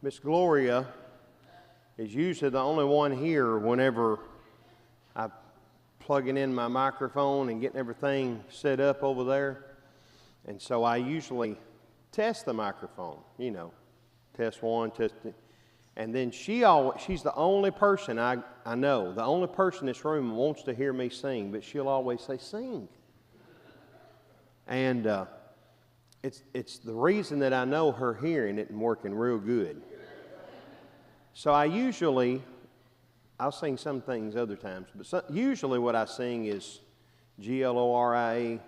Miss Gloria is usually the only one here whenever I'm plugging in my microphone and getting everything set up over there. And so I usually test the microphone, test one, test two. And then she's the only person I know, the only person in this room who wants to hear me sing, but she'll always say, sing. And it's the reason that I know her hearing isn't working real good. So I'll sing some things other times, but usually what I sing is Gloria,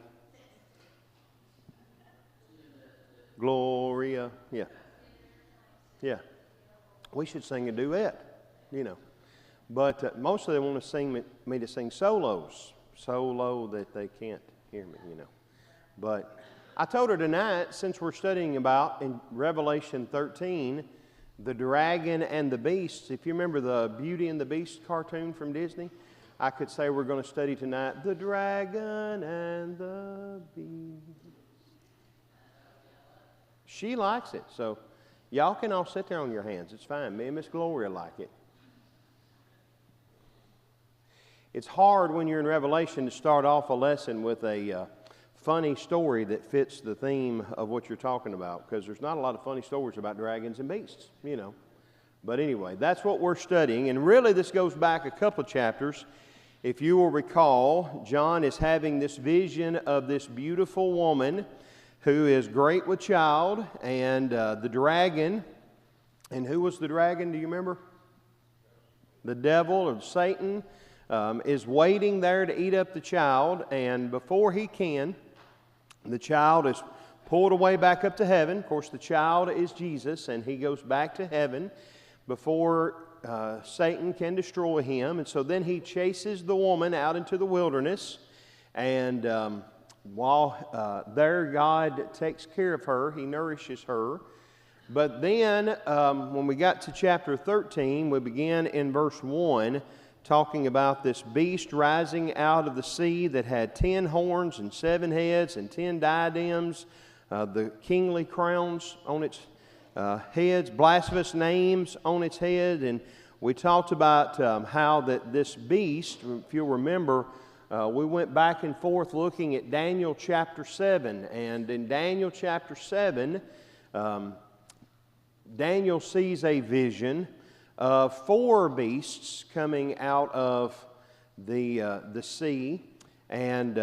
Gloria, yeah. We should sing a duet, But mostly they want to sing me to sing solos, so low that they can't hear me, But I told her tonight, since we're studying about in Revelation 13, the dragon and the beast. If you remember the Beauty and the Beast cartoon from Disney, I could say we're going to study tonight the dragon and the beast. She likes it, so y'all can all sit there on your hands. It's fine. Me and Miss Gloria like it. It's hard when you're in Revelation to start off a lesson with a funny story that fits the theme of what you're talking about, because there's not a lot of funny stories about dragons and beasts, But anyway, that's what we're studying, and really this goes back a couple of chapters. If you will recall, John is having this vision of this beautiful woman who is great with child, and the dragon. And who was the dragon, do you remember? The devil or Satan is waiting there to eat up the child, and before he can, the child is pulled away back up to heaven. Of course, the child is Jesus, and he goes back to heaven before Satan can destroy him. And so then he chases the woman out into the wilderness, and while there, God takes care of her. He nourishes her. But then, when we got to chapter 13, we began in verse 1, talking about this beast rising out of the sea that had 10 horns and 7 heads and 10 diadems, the kingly crowns on its heads, blasphemous names on its head. And we talked about how that this beast, if you'll remember, we went back and forth looking at Daniel chapter 7. And in Daniel chapter 7, Daniel sees a vision of 4 beasts coming out of the sea. And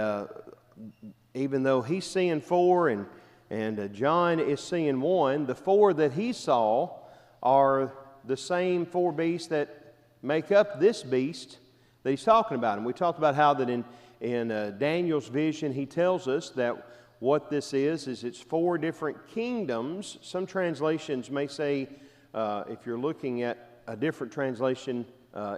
even though he's seeing 4 and John is seeing 1, the 4 that he saw are the same 4 beasts that make up this beast that he's talking about. And we talked about how that in Daniel's vision, he tells us that what this is it's 4 different kingdoms. Some translations may say, if you're looking at a different translation,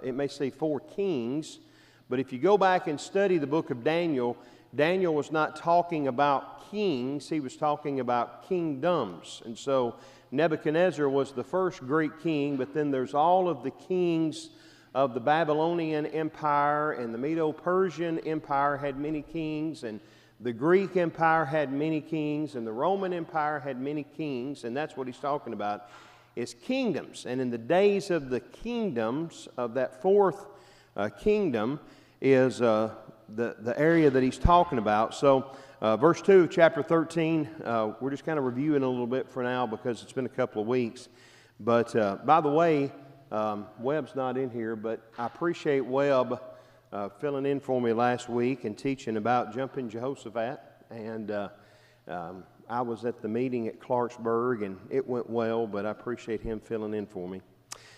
it may say 4 kings. But if you go back and study the book of Daniel, Daniel was not talking about kings, he was talking about kingdoms. And so Nebuchadnezzar was the first Greek king, but then there's all of the kings of the Babylonian Empire, and the Medo-Persian Empire had many kings, and the Greek Empire had many kings, and the Roman Empire had many kings, and that's what he's talking about, is kingdoms. And in the days of the kingdoms, of that 4th kingdom, is the area that he's talking about. So verse 2 of chapter 13, we're just kind of reviewing a little bit for now because it's been a couple of weeks. But by the way, Webb's not in here, but I appreciate Webb filling in for me last week and teaching about jumping Jehoshaphat. And I was at the meeting at Clarksburg, and it went well, but I appreciate him filling in for me.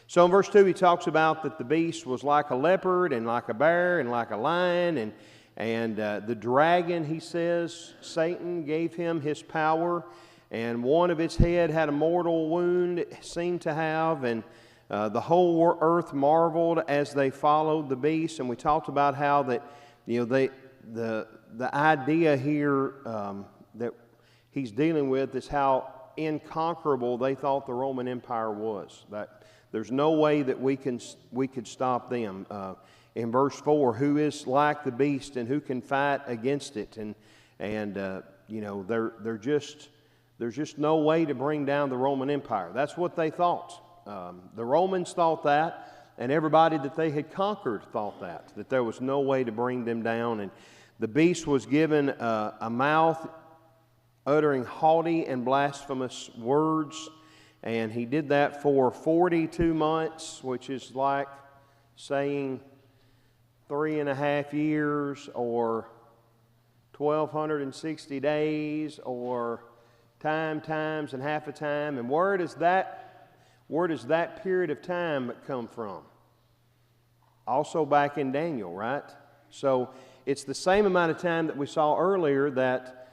So in verse 2, he talks about that the beast was like a leopard and like a bear and like a lion. And the dragon, he says, Satan gave him his power, and one of its head had a mortal wound, it seemed to have, and the whole earth marveled as they followed the beast. And we talked about how that, the idea here that he's dealing with is how inconquerable they thought the Roman Empire was. That there's no way that we could stop them. In verse 4, who is like the beast and who can fight against it? There's just no way to bring down the Roman Empire. That's what they thought. The Romans thought that, and everybody that they had conquered thought that there was no way to bring them down. And the beast was given a mouth uttering haughty and blasphemous words, and he did that for 42 months, which is like saying 3.5 years, or 1,260 days, or times, and half a time. And where does that period of time come from? Also back in Daniel, right? So it's the same amount of time that we saw earlier that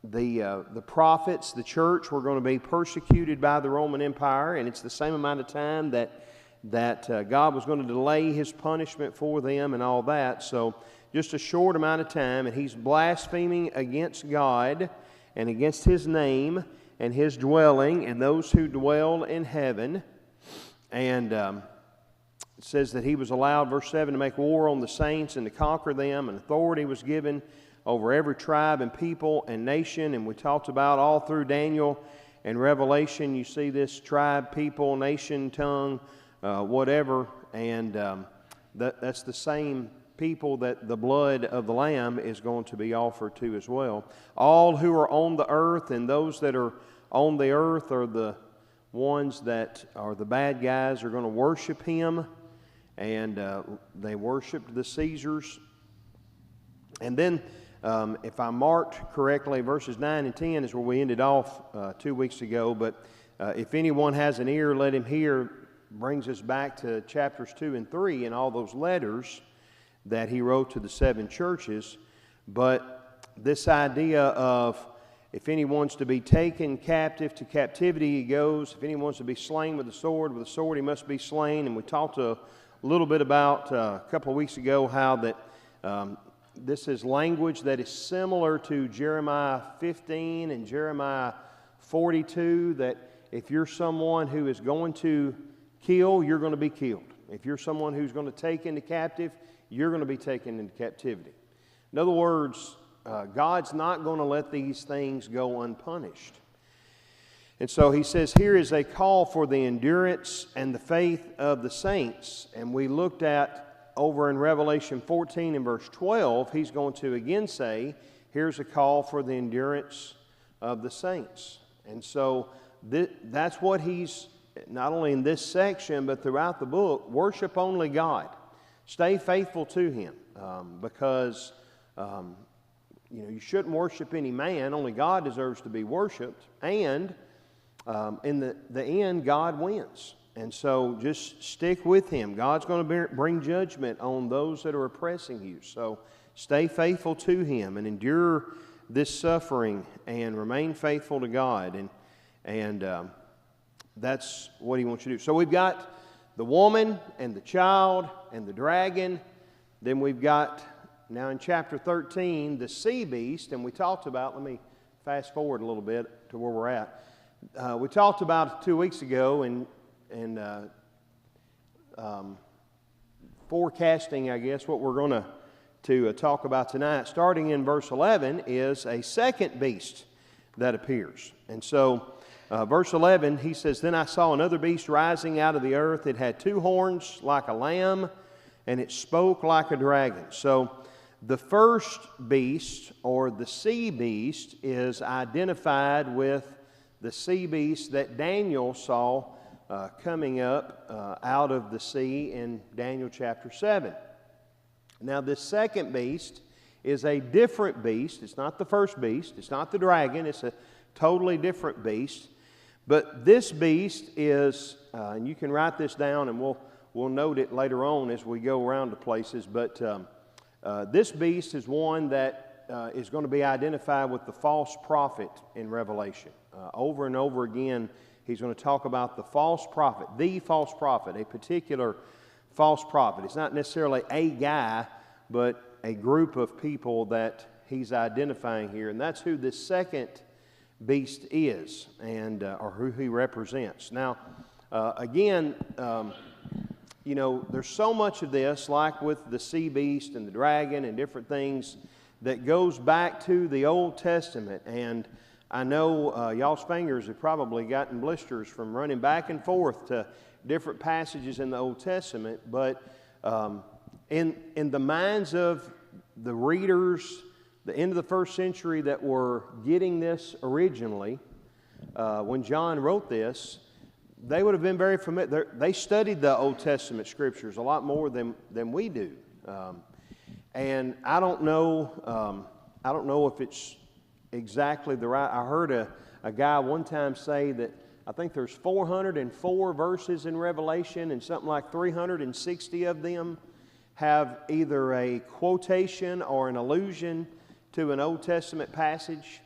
the prophets, the church, were going to be persecuted by the Roman Empire, and it's the same amount of time that God was going to delay His punishment for them and all that. So just a short amount of time, and he's blaspheming against God and against His name and His dwelling and those who dwell in heaven. And it says that he was allowed, verse 7, to make war on the saints and to conquer them, and authority was given over every tribe and people and nation. And we talked about all through Daniel and Revelation, you see this tribe, people, nation, tongue, whatever, and that's the same people that the blood of the Lamb is going to be offered to as well. All who are on the earth, and those that are on the earth are the ones that are the bad guys, are going to worship him, and they worshiped the Caesars. And then, if I marked correctly, verses 9 and 10 is where we ended off 2 weeks ago, but if anyone has an ear, let him hear, brings us back to chapters 2 and 3 and all those letters that he wrote to the 7 churches. But this idea of if anyone's to be taken captive, to captivity he goes. If anyone's to be slain with a sword he must be slain. And we talked a little bit about a couple of weeks ago how that this is language that is similar to Jeremiah 15 and Jeremiah 42, that if you're someone who is going to kill, you're going to be killed. If you're someone who's going to take into captive, you're going to be taken into captivity. In other words, God's not going to let these things go unpunished. And so he says here is a call for the endurance and the faith of the saints. And we looked at over in Revelation 14 and verse 12, he's going to again say, here's a call for the endurance of the saints. And so that's what he's, not only in this section, but throughout the book, worship only God. Stay faithful to Him, because you shouldn't worship any man. Only God deserves to be worshiped. And in the end, God wins. And so just stick with Him. God's going to bring judgment on those that are oppressing you. So stay faithful to Him and endure this suffering and remain faithful to God. And that's what He wants you to do. So we've got the woman and the child and the dragon. Then we've got, now in chapter 13, the sea beast. And we talked about, let me fast forward a little bit to where we're at. We talked about 2 weeks ago and forecasting, I guess, what we're going to talk about tonight. Starting in verse 11 is a second beast that appears. And so verse 11, he says, Then I saw another beast rising out of the earth. It had 2 horns like a lamb, and it spoke like a dragon. So the first beast, or the sea beast, is identified with the sea beast that Daniel saw coming up out of the sea in Daniel chapter 7. Now this second beast is a different beast. It's not the first beast. It's not the dragon. It's a totally different beast. But this beast is, and you can write this down and we'll note it later on as we go around to places, but this beast is one that is going to be identified with the false prophet in Revelation. Over and over again, he's going to talk about the false prophet, a particular false prophet. It's not necessarily a guy, but a group of people that he's identifying here. And that's who this second beast is, and or who he represents. Now, again, there's so much of this, like with the sea beast and the dragon and different things, that goes back to the Old Testament. And I know y'all's fingers have probably gotten blisters from running back and forth to different passages in the Old Testament, but in the minds of the readers, the end of the first century that were getting this originally, when John wrote this, they would have been very familiar. They studied the Old Testament scriptures a lot more than we do, and I don't know if it's exactly the right. I heard a guy one time say that I think there's 404 verses in Revelation, and something like 360 of them have either a quotation or an allusion to an Old Testament passage.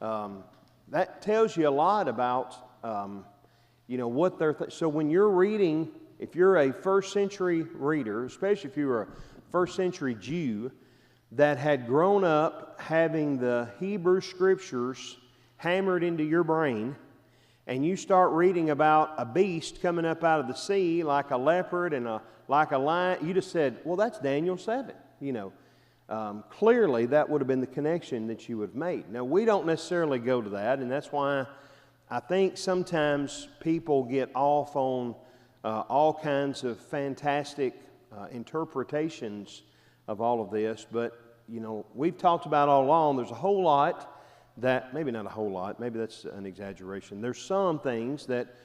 That tells you a lot about what they're so when you're reading, if you're a first century reader, especially if you were a first century Jew that had grown up having the Hebrew scriptures hammered into your brain, and you start reading about a beast coming up out of the sea like a leopard and like a lion, you just said, well, that's Daniel 7. Clearly that would have been the connection that you would have made. Now, we don't necessarily go to that, and that's why I think sometimes people get off on all kinds of fantastic interpretations of all of this, but we've talked about all along, there's a whole lot that, maybe not a whole lot, maybe that's an exaggeration. There's some things that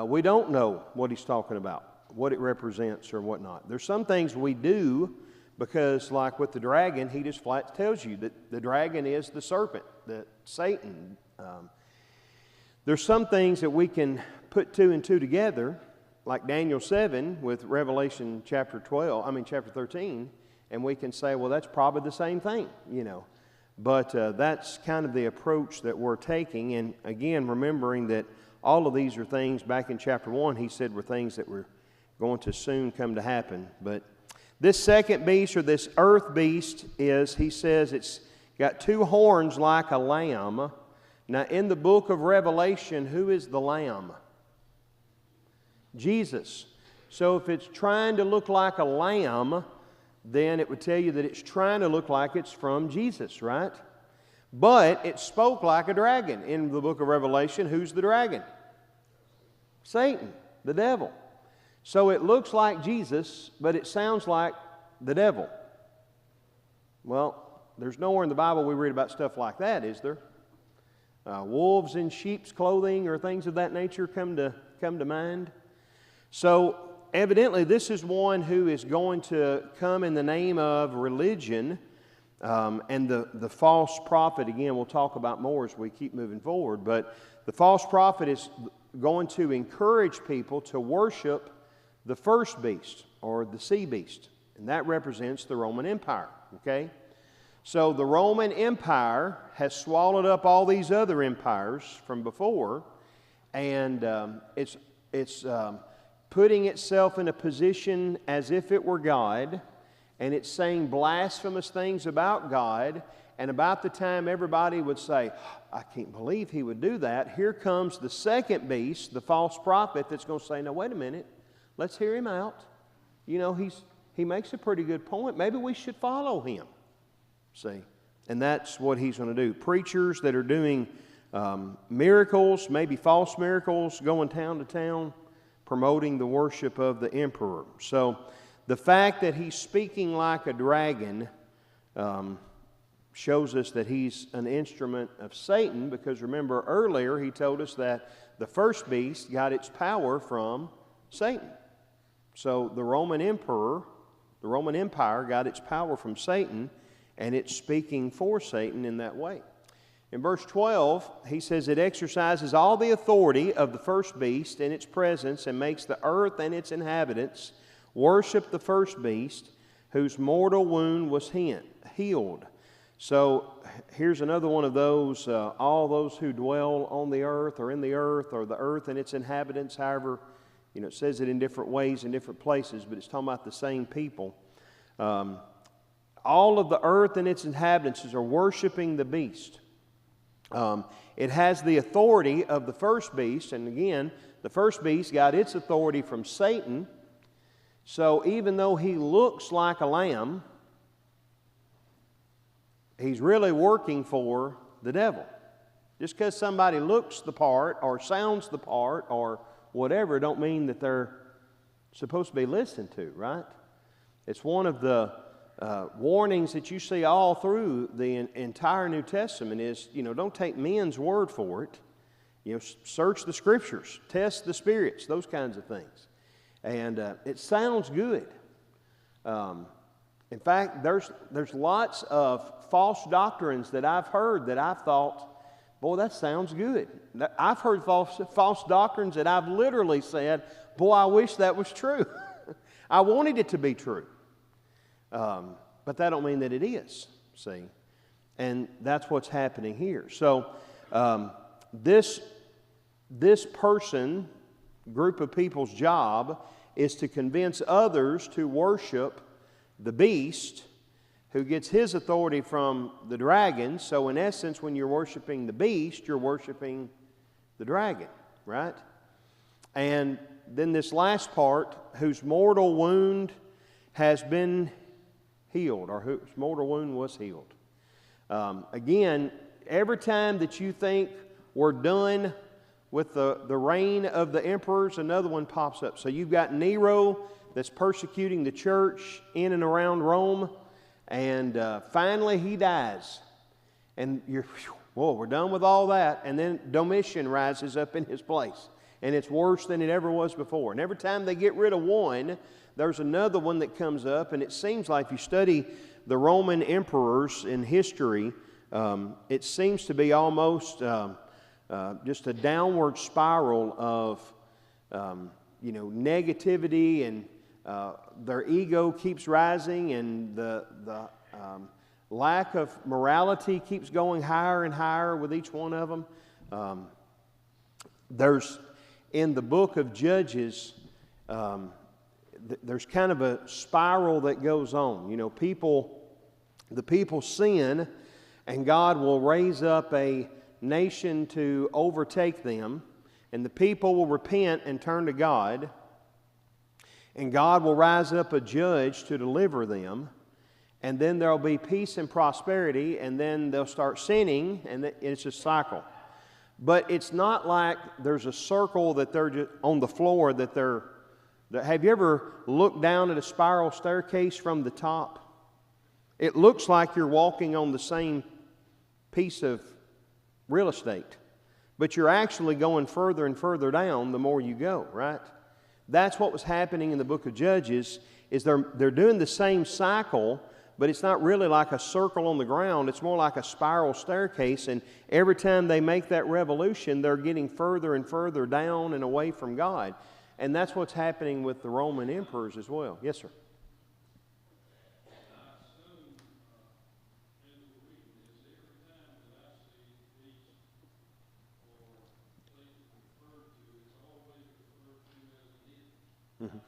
we don't know what he's talking about, what it represents or whatnot. There's some things we do because, like with the dragon, he just flat tells you that the dragon is the serpent, that Satan. There's some things that we can put two and two together, like Daniel 7 with Revelation chapter 13, and we can say, well, that's probably the same thing, But that's kind of the approach that we're taking. And again, remembering that all of these are things, back in chapter 1, he said were things that were going to soon come to happen. But this second beast, or this earth beast, he says it's got two horns like a lamb. Now, in the book of Revelation, who is the lamb? Jesus. So if it's trying to look like a lamb, then it would tell you that it's trying to look like it's from Jesus, right? But it spoke like a dragon. In the book of Revelation, who's the dragon? Satan, the devil. So it looks like Jesus, but it sounds like the devil. Well, there's nowhere in the Bible we read about stuff like that, is there? Wolves in sheep's clothing or things of that nature come to mind. So evidently this is one who is going to come in the name of religion, and the false prophet, again, we'll talk about more as we keep moving forward, but the false prophet is going to encourage people to worship the first beast, or the sea beast, and that represents the Roman Empire, okay? So the Roman Empire has swallowed up all these other empires from before, and it's putting itself in a position as if it were God, and it's saying blasphemous things about God, and about the time everybody would say, I can't believe he would do that, here comes the second beast, the false prophet, that's going to say, now wait a minute, let's hear him out. He makes a pretty good point. Maybe we should follow him. See? And that's what he's going to do. Preachers that are doing miracles, maybe false miracles, going town to town, promoting the worship of the emperor. So the fact that he's speaking like a dragon shows us that he's an instrument of Satan, because remember earlier he told us that the first beast got its power from Satan. So the Roman Empire got its power from Satan, and it's speaking for Satan in that way. In verse 12, he says, it exercises all the authority of the first beast in its presence and makes the earth and its inhabitants worship the first beast whose mortal wound was healed. So here's another one of those, all those who dwell on the earth or in the earth, or the earth and its inhabitants, however, it says it in different ways in different places, but it's talking about the same people. All of the earth and its inhabitants are worshiping the beast. It has the authority of the first beast, and again, the first beast got its authority from Satan. So even though he looks like a lamb, he's really working for the devil. Just because somebody looks the part or sounds the part or whatever don't mean that they're supposed to be listened to, right? It's one of the warnings that you see all through the entire New Testament is, don't take men's word for it. Search the Scriptures, test the spirits, those kinds of things. And it sounds good. In fact, there's lots of false doctrines that I've heard that I've thought, boy, that sounds good. I've heard false doctrines that I've literally said, boy, I wish that was true. I wanted it to be true. But that don't mean that it is, see? And that's what's happening here. So this group of people's job is to convince others to worship the beast who gets his authority from the dragon. So in essence, when you're worshiping the beast, you're worshiping the dragon, right? And then this last part, whose mortal wound has been healed, or whose mortal wound was healed. Again, every time that you think we're done with the reign of the emperors, another one pops up. So you've got Nero that's persecuting the church in and around Rome, and finally he dies. And we're done with all that. And then Domitian rises up in his place, and it's worse than it ever was before. And every time they get rid of one, there's another one that comes up, and it seems like if you study the Roman emperors in history, it seems to be almost just a downward spiral of negativity, and their ego keeps rising, and the lack of morality keeps going higher and higher with each one of them. There's in the book of Judges, there's kind of a spiral that goes on. The people sin, and God will raise up a nation to overtake them, and the people will repent and turn to God, and God will rise up a judge to deliver them, and then there'll be peace and prosperity, and then they'll start sinning, and it's a cycle. But it's not like there's a circle that they're just on the floor that they're... Have you ever looked down at a spiral staircase from the top? It looks like you're walking on the same piece of real estate, but you're actually going further and further down the more you go, right? That's what was happening in the book of Judges, is they're doing the same cycle, but it's not really like a circle on the ground. It's more like a spiral staircase, and every time they make that revolution, they're getting further and further down and away from God. And that's what's happening with the Roman emperors as well. Yes, sir. Mm-hmm.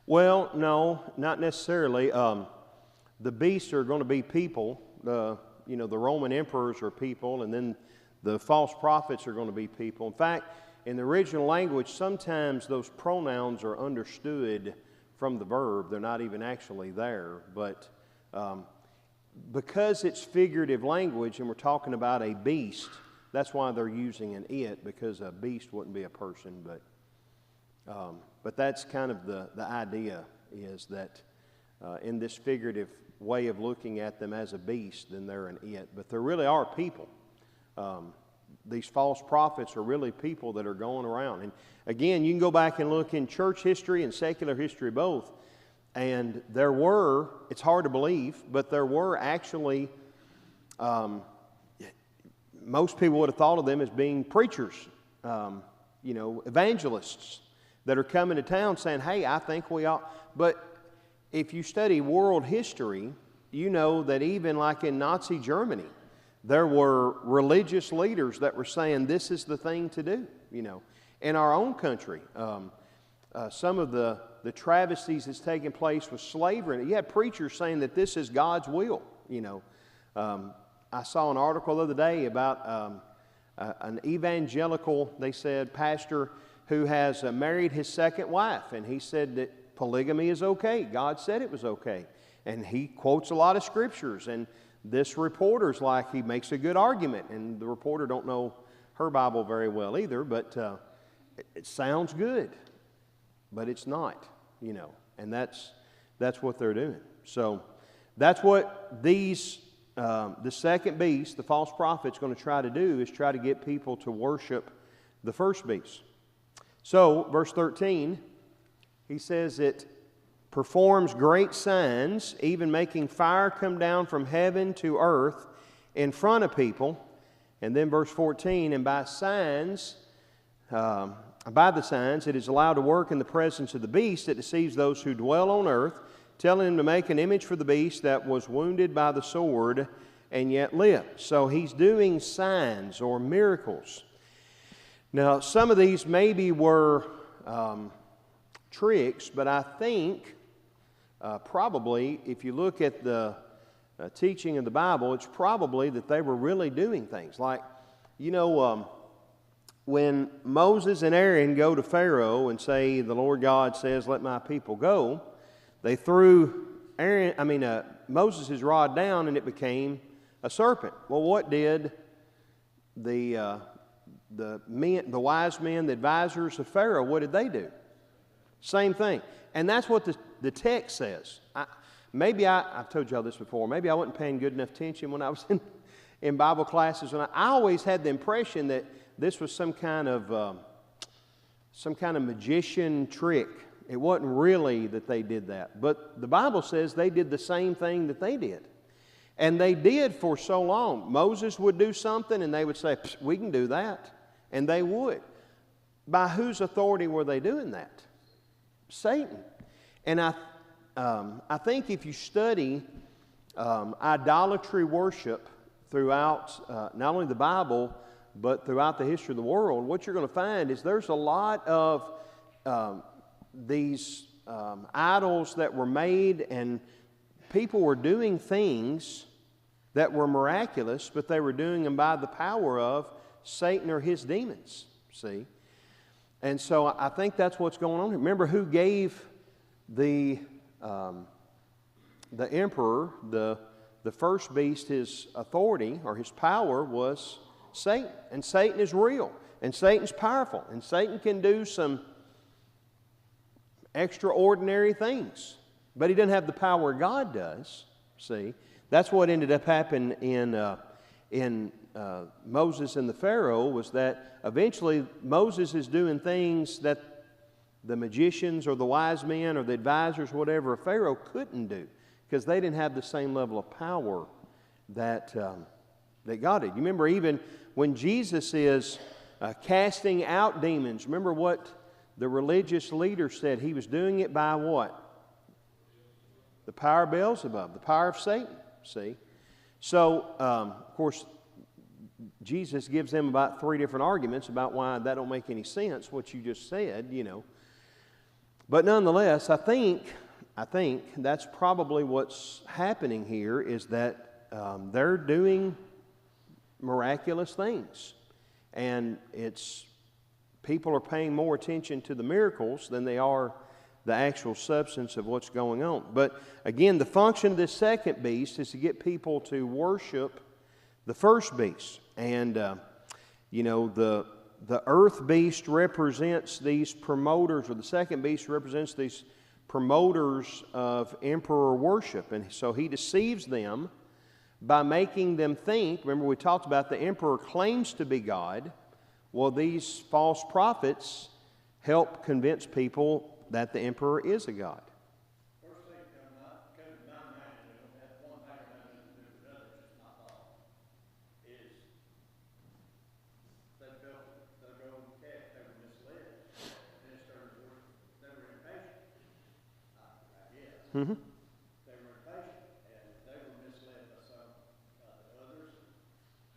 Well, no, not necessarily. The beasts are going to be people. The Roman emperors are people, and then the false prophets are going to be people. In fact, in the original language, sometimes those pronouns are understood from the verb. They're not even actually there. But because it's figurative language and we're talking about a beast, that's why they're using an it, because a beast wouldn't be a person. But that's kind of the idea, is that in this figurative way of looking at them as a beast, then they're an it. But there really are people. These false prophets are really people that are going around. And again, you can go back and look in church history and secular history both, and there were, it's hard to believe, but there were actually, most people would have thought of them as being preachers, evangelists that are coming to town saying, hey, I think we ought. But if you study world history, you know that even like in Nazi Germany, there were religious leaders that were saying this is the thing to do. In our own country, some of the travesties that's taking place with slavery, you had preachers saying that this is God's will. I saw an article the other day about an evangelical, they said, pastor who has married his second wife, and he said that polygamy is okay. God said it was okay. And he quotes a lot of scriptures, and this reporter's like, he makes a good argument, and the reporter don't know her Bible very well either, but it sounds good, but it's not, and that's what they're doing. So that's what these the second beast, the false prophet, is going to try to do, is try to get people to worship the first beast. So verse 13, he says it performs great signs, even making fire come down from heaven to earth in front of people. And then verse 14, and by the signs it is allowed to work in the presence of the beast that deceives those who dwell on earth, telling them to make an image for the beast that was wounded by the sword and yet lived. So he's doing signs or miracles. Now, some of these maybe were tricks, but I think probably, if you look at the teaching of the Bible, it's probably that they were really doing things. Like, when Moses and Aaron go to Pharaoh and say, the Lord God says, let my people go, they threw Moses' rod down and it became a serpent. Well, what did the wise men, the advisors of Pharaoh, what did they do? Same thing. And that's what the text says. I've told y'all this before, maybe I wasn't paying good enough attention when I was in Bible classes, and I always had the impression that this was some kind of magician trick. It wasn't really that they did that. But the Bible says they did the same thing that they did. And they did for so long. Moses would do something and they would say, we can do that. And they would. By whose authority were they doing that? Satan. And I think if you study idolatry worship throughout not only the Bible, but throughout the history of the world, what you're going to find is there's a lot of these idols that were made, and people were doing things that were miraculous, but they were doing them by the power of Satan or his demons, see? And so I think that's what's going on here. Remember who gave the emperor, the first beast, his authority or his power was Satan. And Satan is real, and Satan's powerful, and Satan can do some extraordinary things, but he doesn't have the power God does. See, that's what ended up happening in Moses and the Pharaoh, was that eventually Moses is doing things that the magicians or the wise men or the advisors, whatever, of Pharaoh couldn't do, because they didn't have the same level of power that God did. You remember even when Jesus is casting out demons, remember what the religious leader said? He was doing it by what? The power of Beelzebub, the power of Satan, see? So, of course, Jesus gives them about 3 different arguments about why that don't make any sense, what you just said, But nonetheless, I think that's probably what's happening here, is that they're doing miraculous things. And people are paying more attention to the miracles than they are the actual substance of what's going on. But again, the function of this second beast is to get people to worship the first beast. And, the earth beast represents these promoters, or the second beast represents these promoters of emperor worship. And so he deceives them by making them think. Remember, we talked about the emperor claims to be God. Well, these false prophets help convince people that the emperor is a god. First thing comes to my mind, that's one thing I do with others, it's my thought, is they built the golden calf, they were misled. Ministers they were impatient. I guess. Mm-hmm. They were impatient, and they were misled by some others,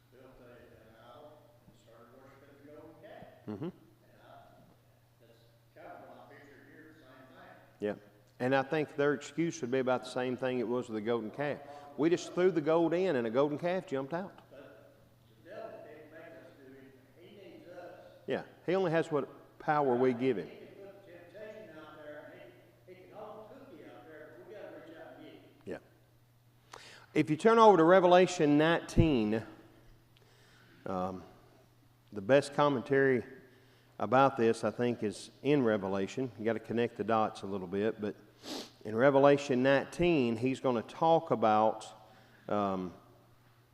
built an idol, and started worshiping the golden calf. Mm-hmm. Yeah. And I think their excuse would be about the same thing it was with the golden calf. We just threw the gold in and a golden calf jumped out. But the devil can't make us do anything. He needs us. Yeah. He only has what power we give him. He can put temptation out there, and he can hold the cookie out there, but we got to reach out and get it. Yeah. If you turn over to Revelation 19, the best commentary about this, I think, is in Revelation. You got to connect the dots a little bit, but in Revelation 19, he's going to talk about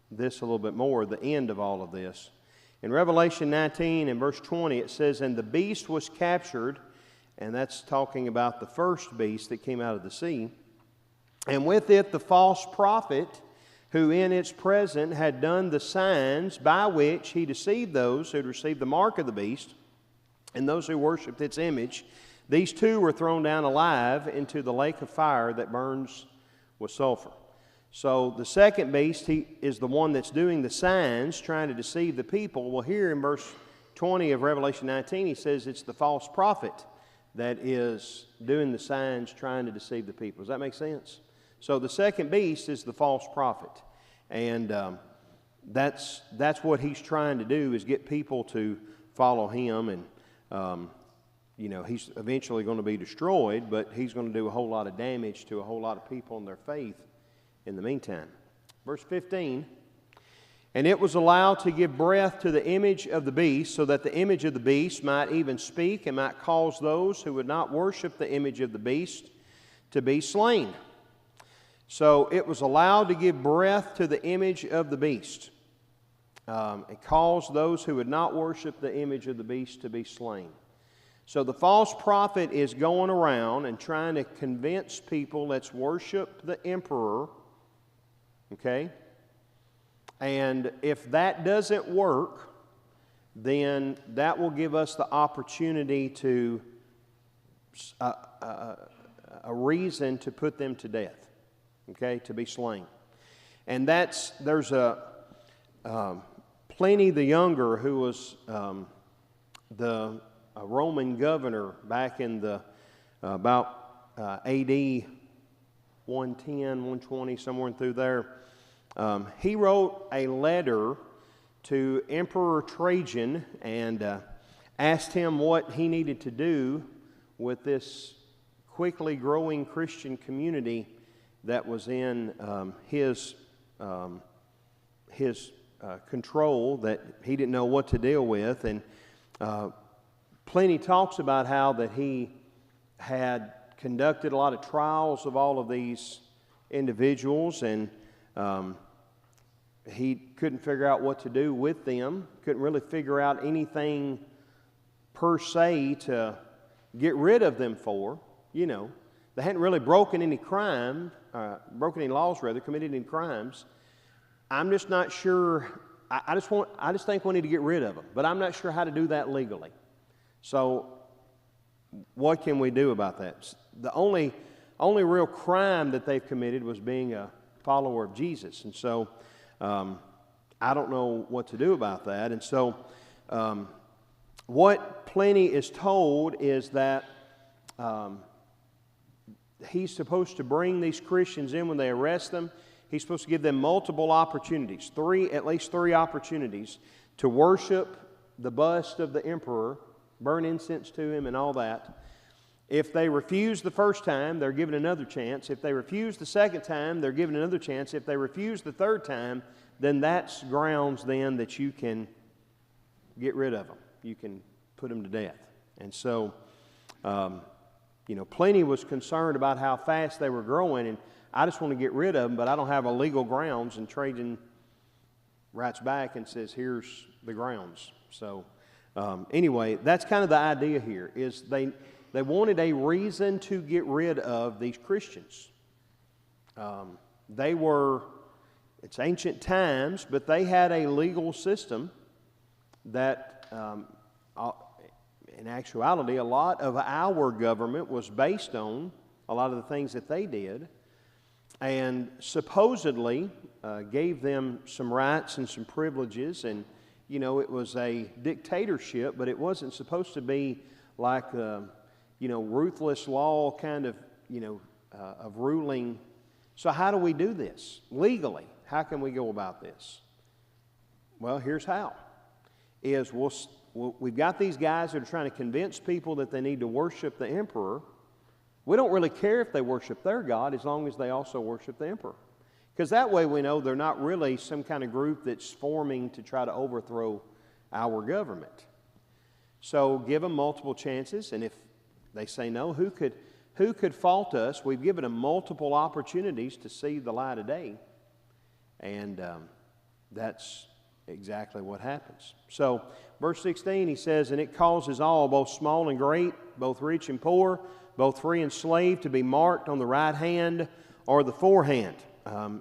this a little bit more, the end of all of this. In Revelation 19 and verse 20, it says, "And the beast was captured," and that's talking about the first beast that came out of the sea, "and with it the false prophet, who in its presence had done the signs by which he deceived those who had received the mark of the beast and those who worshipped its image. These two were thrown down alive into the lake of fire that burns with sulfur." So the second beast, he is the one that's doing the signs, trying to deceive the people. Well, here in verse 20 of Revelation 19, he says it's the false prophet that is doing the signs, trying to deceive the people. Does that make sense? So the second beast is the false prophet, and that's what he's trying to do, is get people to follow him, and he's eventually going to be destroyed, but he's going to do a whole lot of damage to a whole lot of people in their faith in the meantime. Verse 15, "And it was allowed to give breath to the image of the beast, so that the image of the beast might even speak and might cause those who would not worship the image of the beast to be slain." So it was allowed to give breath to the image of the beast. It caused those who would not worship the image of the beast to be slain. So the false prophet is going around and trying to convince people, let's worship the emperor. Okay? And if that doesn't work, then that will give us the opportunity to, a reason to put them to death. Okay? To be slain. And there's Pliny the Younger, who was the Roman governor back in the about AD 110, 120, somewhere through there. He wrote a letter to Emperor Trajan and asked him what he needed to do with this quickly growing Christian community that was in his control, that he didn't know what to deal with. And Pliny talks about how that he had conducted a lot of trials of all of these individuals, and he couldn't figure out what to do with them, couldn't really figure out anything per se to get rid of them for. You know, they hadn't really broken any laws, committed any crimes. I'm just not sure. I just think we need to get rid of them, but I'm not sure how to do that legally. So what can we do about that? The only real crime that they've committed was being a follower of Jesus. And so I don't know what to do about that. And so what Pliny is told is that he's supposed to bring these Christians in when they arrest them. He's supposed to give them multiple opportunities, at least three opportunities, to worship the bust of the emperor, burn incense to him and all that. If they refuse the first time, they're given another chance. If they refuse the second time, they're given another chance. If they refuse the third time, then that's grounds then that you can get rid of them. You can put them to death. And so, Pliny was concerned about how fast they were growing, and I just want to get rid of them, but I don't have a legal grounds. And Trajan writes back and says, here's the grounds. So anyway, that's kind of the idea here, is they wanted a reason to get rid of these Christians. It's ancient times, but they had a legal system that, in actuality, a lot of our government was based on a lot of the things that they did, and supposedly gave them some rights and some privileges. And it was a dictatorship, but it wasn't supposed to be like ruthless law kind of of ruling. So how do we do this legally? How can we go about this? Well, here's how. We've got these guys that are trying to convince people that they need to worship the emperor. We don't really care if they worship their God as long as they also worship the emperor. Because that way we know they're not really some kind of group that's forming to try to overthrow our government. So give them multiple chances, and if they say no, who could fault us? We've given them multiple opportunities to see the light of day, and that's exactly what happens. So verse 16, he says, and it causes all, both small and great, both rich and poor, both free and slave, to be marked on the right hand or the forehand.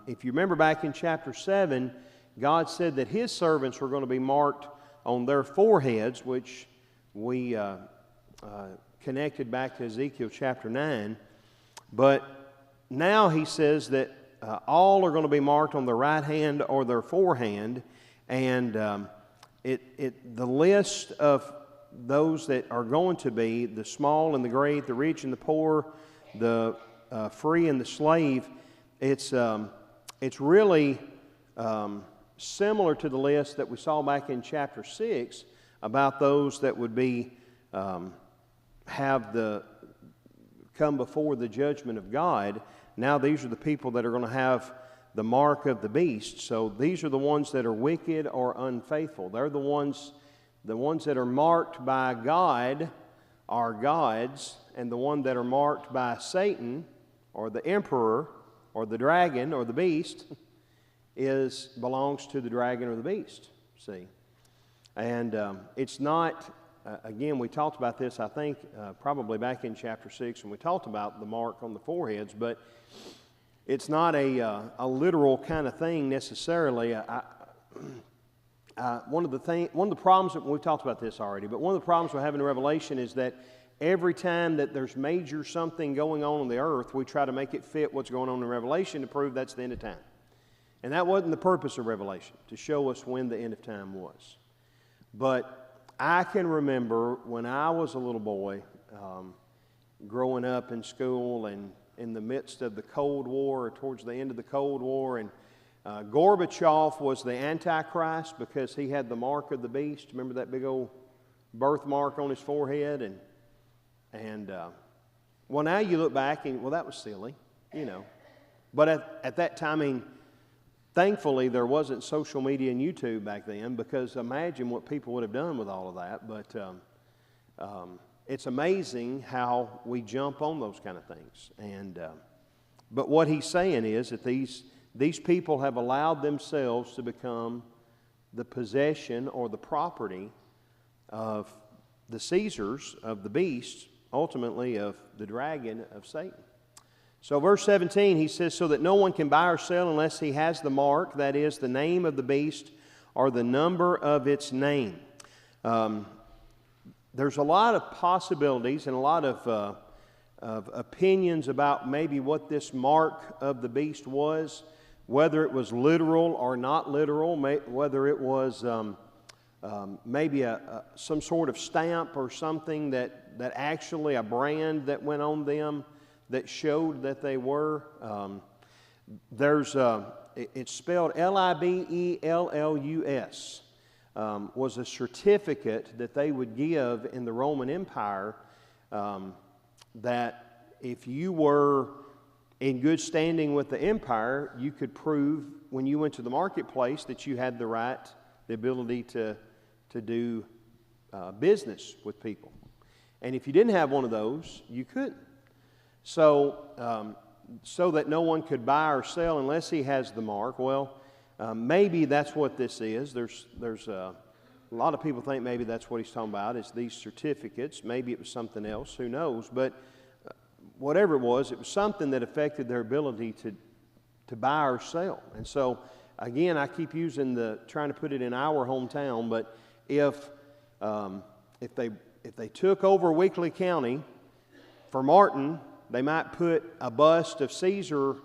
If you remember back in chapter 7, God said that His servants were going to be marked on their foreheads, which we connected back to Ezekiel chapter 9. But now He says that all are going to be marked on their right hand or their forehand, and the list of those that are going to be the small and the great, the rich and the poor, the free and the slave, it's really similar to the list that we saw back in chapter 6 about those that would be come before the judgment of God. Now these are the people that are going to have the mark of the beast. So these are the ones that are wicked or unfaithful. They're the ones that are marked by God are God's, and the one that are marked by Satan or the emperor or the dragon or the beast belongs to the dragon or the beast. See? And it's not, again, we talked about this, I think, probably back in chapter 6 when we talked about the mark on the foreheads, but it's not a literal kind of thing necessarily. One of the problems, we've talked about this already, but one of the problems we have in Revelation is that every time that there's major something going on the earth, we try to make it fit what's going on in Revelation to prove that's the end of time. And that wasn't the purpose of Revelation, to show us when the end of time was. But I can remember when I was a little boy, growing up in school and in the midst of the Cold War, or towards the end of the Cold War, and Gorbachev was the Antichrist because he had the mark of the beast. Remember that big old birthmark on his forehead? And well, now you look back and, well, that was silly, you know. But at that time, I mean, thankfully there wasn't social media and YouTube back then, because imagine what people would have done with all of that. But it's amazing how we jump on those kind of things. And but what he's saying is that these people have allowed themselves to become the possession or the property of the Caesars, of the beast, ultimately of the dragon, of Satan. So verse 17, he says, so that no one can buy or sell unless he has the mark, that is, the name of the beast or the number of its name. There's a lot of possibilities and a lot of opinions about maybe what this mark of the beast was, whether it was literal or not literal, whether it was maybe some sort of stamp or something that actually a brand that went on them that showed that they were. It's spelled Libellus, was a certificate that they would give in the Roman Empire that if you were in good standing with the empire, you could prove when you went to the marketplace that you had the ability to do business with people. And if you didn't have one of those, you couldn't. So, so that no one could buy or sell unless he has the mark. Well, maybe that's what this is. There's a lot of people think maybe that's what he's talking about, is these certificates. Maybe it was something else. Who knows? But whatever it was something that affected their ability to buy or sell. And so, again, I keep trying to put it in our hometown, but if they took over Weakley County for Martin, they might put a bust of Caesar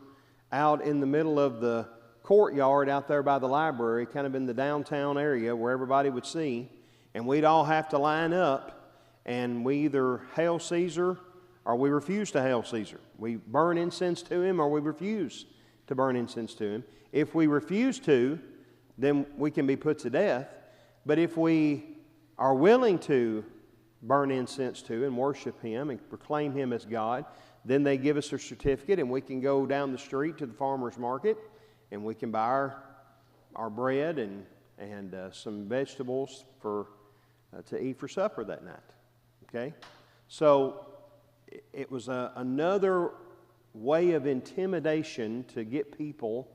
out in the middle of the courtyard out there by the library, kind of in the downtown area where everybody would see, and we'd all have to line up, and we either hail Caesar or we refuse to hail Caesar. We burn incense to him or we refuse to burn incense to him. If we refuse to, then we can be put to death. But if we are willing to burn incense to and worship him and proclaim him as God, then they give us a certificate and we can go down the street to the farmer's market and we can buy our bread and some vegetables to eat for supper that night. Okay? So it was another way of intimidation to get people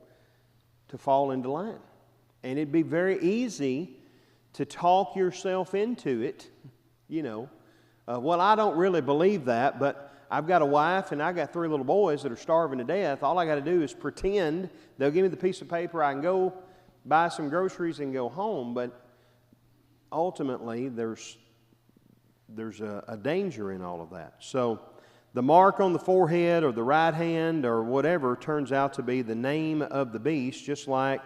to fall into line. And it'd be very easy to talk yourself into it, well, I don't really believe that, but I've got a wife and I got 3 little boys that are starving to death. All I got to do is pretend they'll give me the piece of paper. I can go buy some groceries and go home. But ultimately, there's a danger in all of that. So the mark on the forehead or the right hand or whatever turns out to be the name of the beast, just like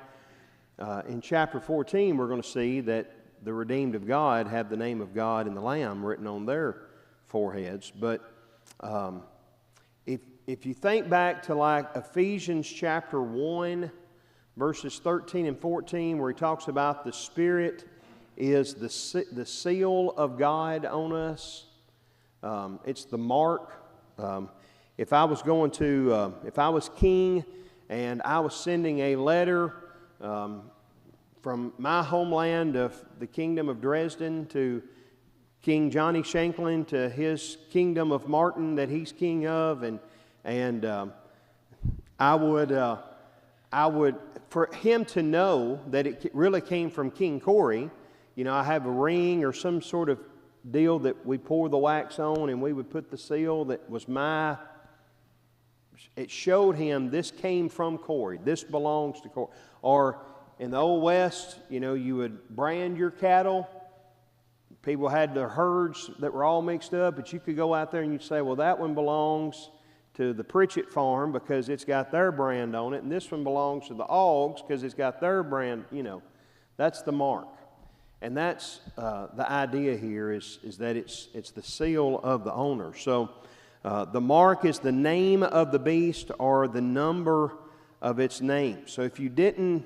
in chapter 14 we're going to see that the redeemed of God have the name of God and the Lamb written on their foreheads. But if you think back to like Ephesians chapter 1, verses 13 and 14, where he talks about the Spirit is the seal of God on us. It's the mark. If I was king and I was sending a letter from my homeland of the kingdom of Dresden to King Johnny Shanklin to his kingdom of Martin that he's king of, and I would for him to know that it really came from King Corey. I have a ring or some sort of deal that we pour the wax on, and we would put the seal that was it showed him this came from Corey. This belongs to Corey. Or in the Old West, you would brand your cattle. People had their herds that were all mixed up, but you could go out there and you'd say, well, that one belongs to the Pritchett farm because it's got their brand on it, and this one belongs to the Oggs because it's got their brand. That's the mark. And that's the idea here is that it's the seal of the owner. So the mark is the name of the beast or the number of its name. So if you didn't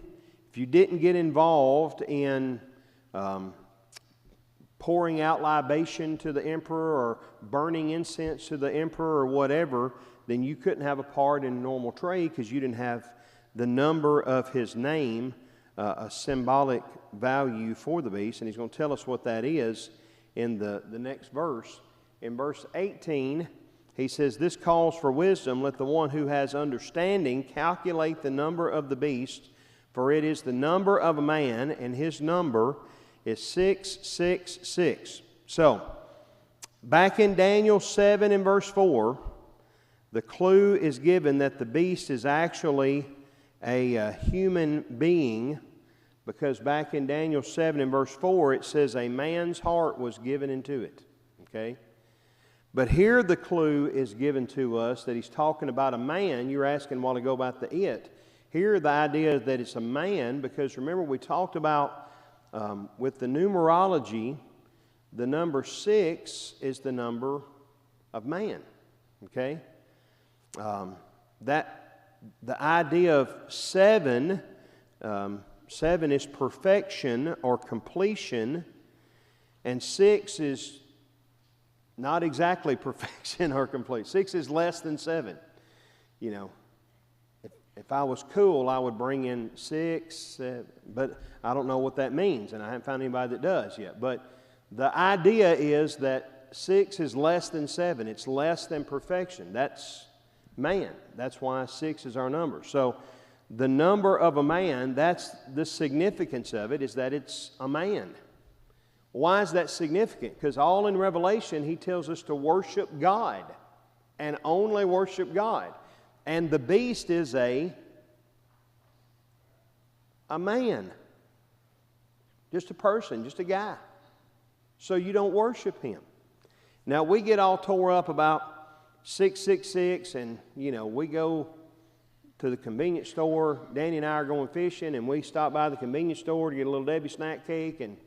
get involved in pouring out libation to the emperor or burning incense to the emperor or whatever, then you couldn't have a part in normal trade because you didn't have the number of his name, a symbolic value for the beast. And he's going to tell us what that is in the next verse. In verse 18, he says, "This calls for wisdom. Let the one who has understanding calculate the number of the beast, for it is the number of a man, and his number is 666. So, back in Daniel 7 and verse 4, the clue is given that the beast is actually a human being, because back in Daniel 7 and verse 4, it says a man's heart was given into it. Okay? But here the clue is given to us that he's talking about a man. You were asking a while ago about the it. Here the idea is that it's a man, because remember we talked about with the numerology, the number 6 is the number of man. Okay? The idea of 7, 7 is perfection or completion, and 6 is not exactly perfection or complete. 6 is less than 7. If I was cool, I would bring in 6, 7, but I don't know what that means, and I haven't found anybody that does yet. But the idea is that 6 is less than 7. It's less than perfection. That's man. That's why 6 is our number. So the number of a man, that's the significance of it, is that it's a man. Why is that significant? Because all in Revelation, he tells us to worship God and only worship God. And the beast is a man. Just a person, just a guy. So you don't worship him. Now we get all tore up about 666, and we go to the convenience store. Danny and I are going fishing, and we stop by the convenience store to get a little Debbie snack cake and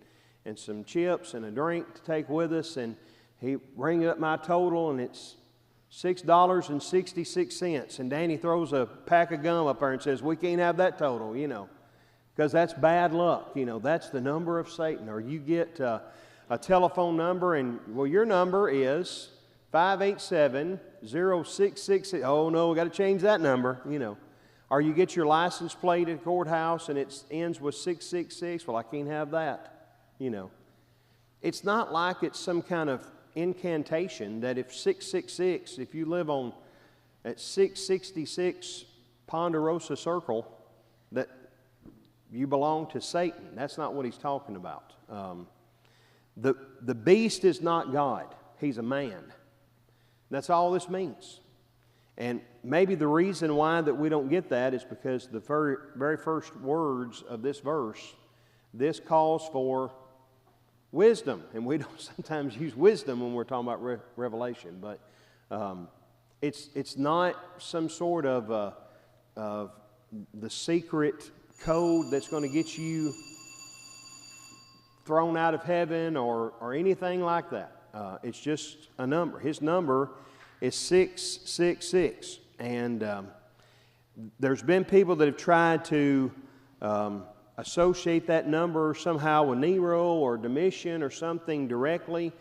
some chips and a drink to take with us. And he rings up my total, and it's $6.66. And Danny throws a pack of gum up there and says, "We can't have that total, because that's bad luck. That's the number of Satan." Or you get a telephone number, and your number is 587-0666. Oh no, we got to change that number. Or you get your license plate at the courthouse and it ends with 666. Well, I can't have that, you know. It's not like it's some kind of incantation that if 666, if you live on at 666 Ponderosa Circle, that you belong to Satan. That's not what he's talking about. The beast is not God. He's a man. That's all this means. And maybe the reason why that we don't get that is because the very first words of this verse, this calls for wisdom. And we don't sometimes use wisdom when we're talking about revelation. But it's not some sort of the secret code that's going to get you thrown out of heaven or anything like that. It's just a number. His number is 666. And there's been people that have tried to associate that number somehow with Nero or Domitian or something directly.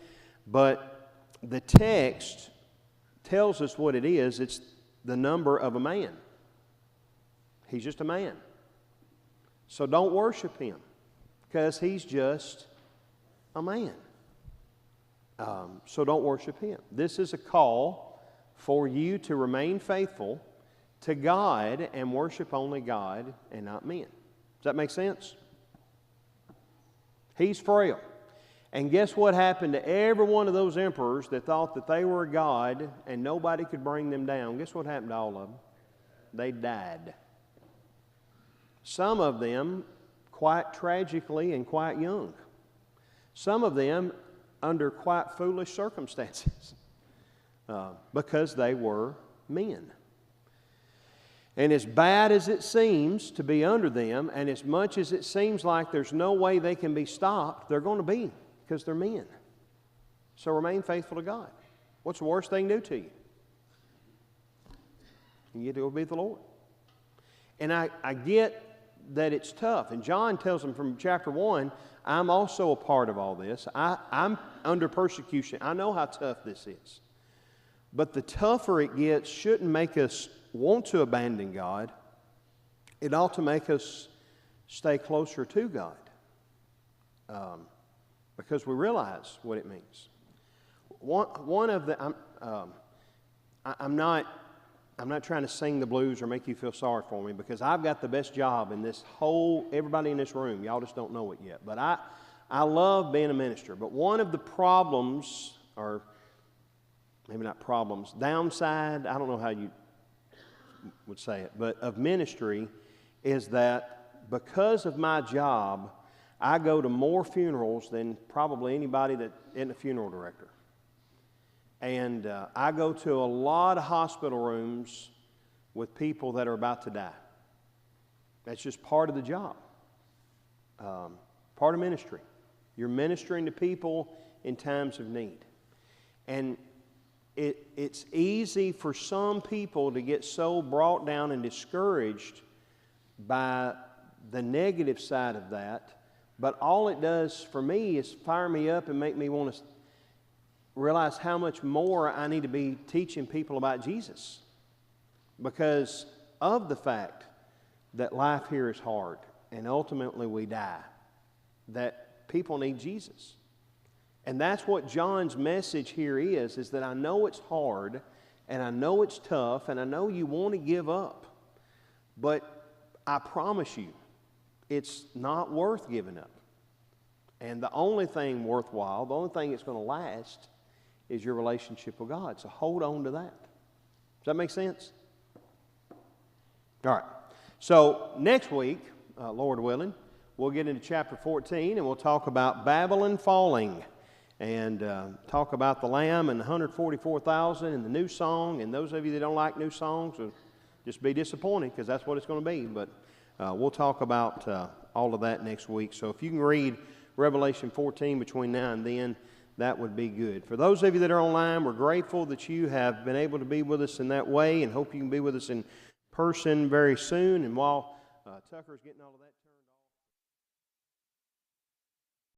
But the text tells us what it is. It's the number of a man. He's just a man. So don't worship him because he's just a man. So don't worship him. This is a call for you to remain faithful to God and worship only God and not men. Does that make sense? He's frail. And guess what happened to every one of those emperors that thought that they were a god and nobody could bring them down? Guess what happened to all of them? They died. Some of them quite tragically and quite young. Some of them under quite foolish circumstances because they were men. And as bad as it seems to be under them, and as much as it seems like there's no way they can be stopped, they're going to be because they're men. So remain faithful to God. What's the worst thing to do to you? You get to obey the Lord. And I get that it's tough. And John tells them from chapter 1, I'm also a part of all this. I'm under persecution. I know how tough this is. But the tougher it gets shouldn't make us want to abandon God. It ought to make us stay closer to God because we realize what it means. One of the I'm not trying to sing the blues or make you feel sorry for me because I've got the best job in this whole, everybody in this room. Y'all just don't know it yet. But I love being a minister. But one of the problems, or maybe not problems, downside, I don't know how you would say it, but of ministry is that because of my job, I go to more funerals than probably anybody that isn't a funeral director. And I go to a lot of hospital rooms with people that are about to die. That's just part of the job, part of ministry. You're ministering to people in times of need. And it's easy for some people to get so brought down and discouraged by the negative side of that. But all it does for me is fire me up and make me want to realize how much more I need to be teaching people about Jesus because of the fact that life here is hard and ultimately we die, that people need Jesus. And that's what John's message here is that I know it's hard and I know it's tough and I know you want to give up, but I promise you it's not worth giving up. And the only thing worthwhile, the only thing that's going to last is your relationship with God. So hold on to that. Does that make sense? All right. So next week, Lord willing, we'll get into chapter 14 and we'll talk about Babylon falling and talk about the Lamb and the 144,000 and the new song. And those of you that don't like new songs will just be disappointed because that's what it's going to be. But we'll talk about all of that next week. So if you can read Revelation 14 between now and then, that would be good. For those of you that are online, we're grateful that you have been able to be with us in that way and hope you can be with us in person very soon. And while Tucker's getting all of that